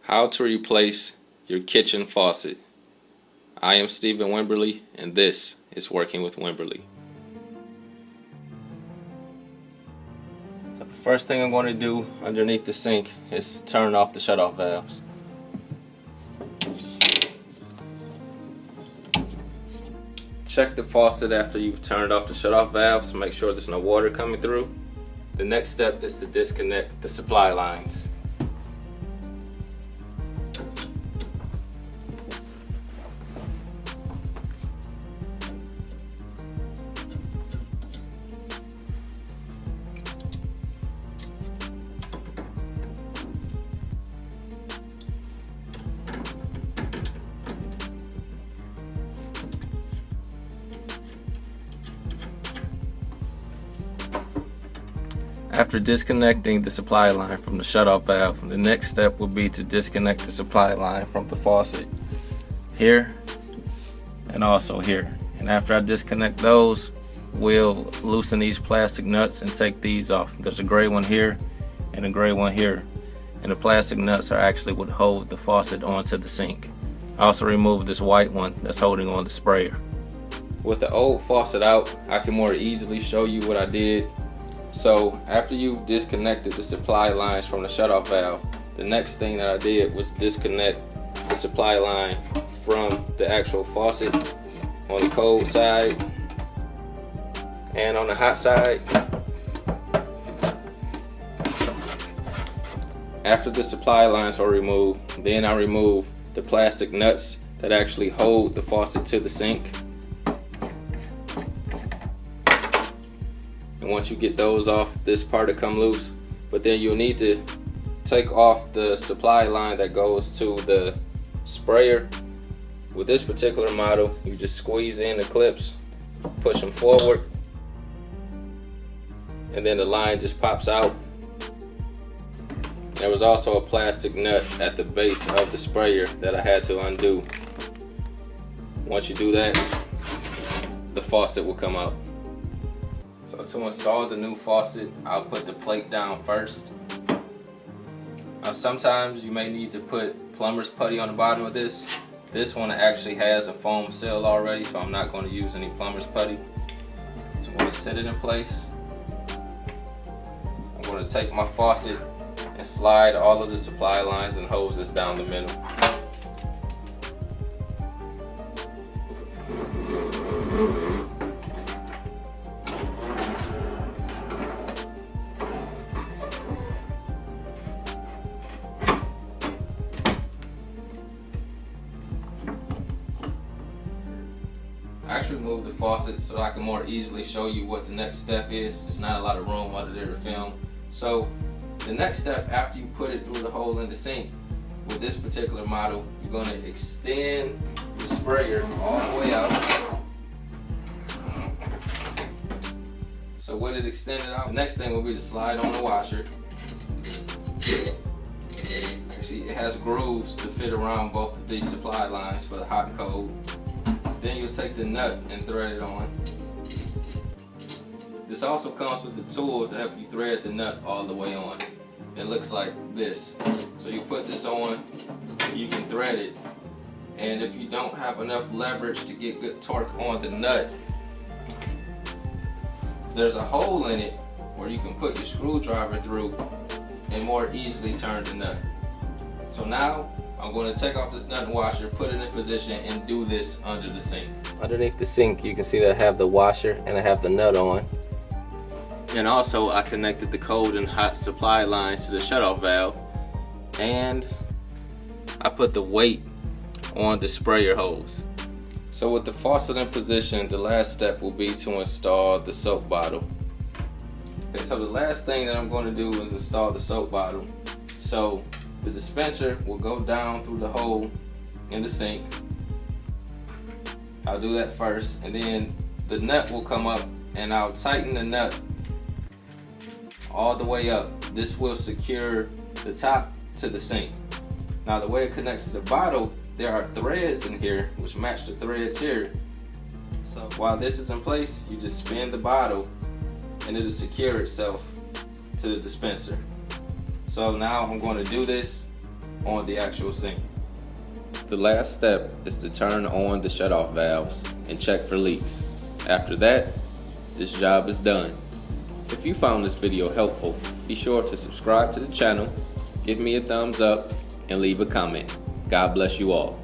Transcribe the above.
How to replace your kitchen faucet. I am Stephen Wimberley, and this is Working with Wimberley. So the first thing I'm going to do underneath the sink is turn off the shutoff valves. Check the faucet after you've turned off the shutoff valves to make sure there's no water coming through. The next step is to disconnect the supply lines. After disconnecting the supply line from the shutoff valve, the next step will be to disconnect the supply line from the faucet here and also here. And after I disconnect those, we'll loosen these plastic nuts and take these off. There's a gray one here and a gray one here, and the plastic nuts are actually what hold the faucet onto the sink. I also removed this white one that's holding on the sprayer. With the old faucet out, I can more easily show you what I did. So after you disconnected the supply lines from the shutoff valve, the next thing that I did was disconnect the supply line from the actual faucet on the cold side and on the hot side. After the supply lines are removed, then I remove the plastic nuts that actually hold the faucet to the sink. And once you get those off, this part will come loose. But then you'll need to take off the supply line that goes to the sprayer. With this particular model, you just squeeze in the clips, push them forward, and then the line just pops out. There was also a plastic nut at the base of the sprayer that I had to undo. Once you do that, the faucet will come out. So to install the new faucet, I'll put the plate down first. Now sometimes you may need to put plumber's putty on the bottom of this. This one actually has a foam seal already, so I'm not going to use any plumber's putty. So I'm going to set it in place. I'm going to take my faucet and slide all of the supply lines and hoses down the middle. I actually moved the faucet so I can more easily show you what the next step is. There's not a lot of room under there to film. So the next step, after you put it through the hole in the sink, with this particular model, you're going to extend the sprayer all the way out. So with it extended out, the next thing will be to slide on the washer. Actually, it has grooves to fit around both of these supply lines for the hot and cold. Then you'll take the nut and thread it on. This also comes with the tools to help you thread the nut all the way on. It looks like this. So you put this on, you can thread it. And if you don't have enough leverage to get good torque on the nut, there's a hole in it where you can put your screwdriver through and more easily turn the nut. So now I'm going to take off this nut and washer, put it in position, and do this under the sink. Underneath the sink, you can see that I have the washer and I have the nut on. And also I connected the cold and hot supply lines to the shutoff valve, and I put the weight on the sprayer hose. So with the faucet in position, the last step will be to install the soap bottle. Okay, so the last thing that I'm going to do is install the soap bottle. So the dispenser will go down through the hole in the sink. I'll do that first, and then the nut will come up and I'll tighten the nut all the way up. This will secure the top to the sink. Now the way it connects to the bottle, there are threads in here which match the threads here. So while this is in place, you just spin the bottle and it'll secure itself to the dispenser. So now I'm going to do this on the actual sink. The last step is to turn on the shutoff valves and check for leaks. After that, this job is done. If you found this video helpful, be sure to subscribe to the channel, give me a thumbs up, and leave a comment. God bless you all.